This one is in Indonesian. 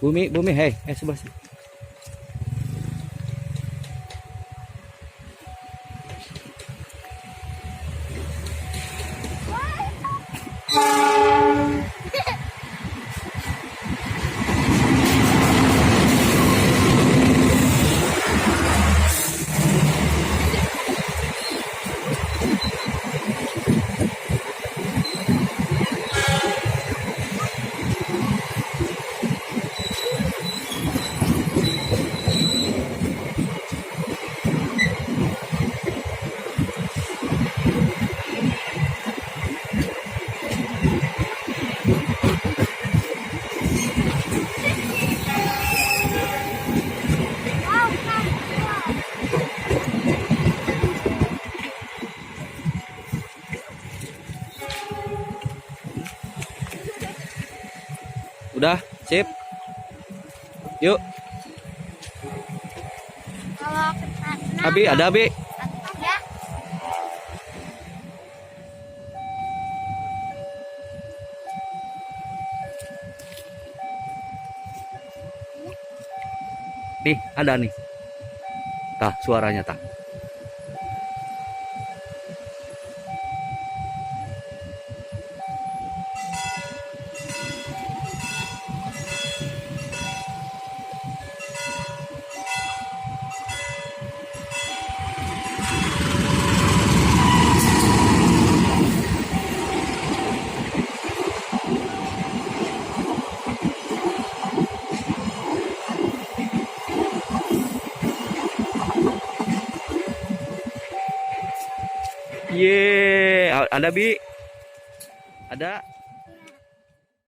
Bumi, hei, sebelah sini. Udah, sip. Yuk. Kalau ke sana, Abi, ada Abi. ya. Nih, ada nih. Tah, suaranya tah. Ada Bi. Ada.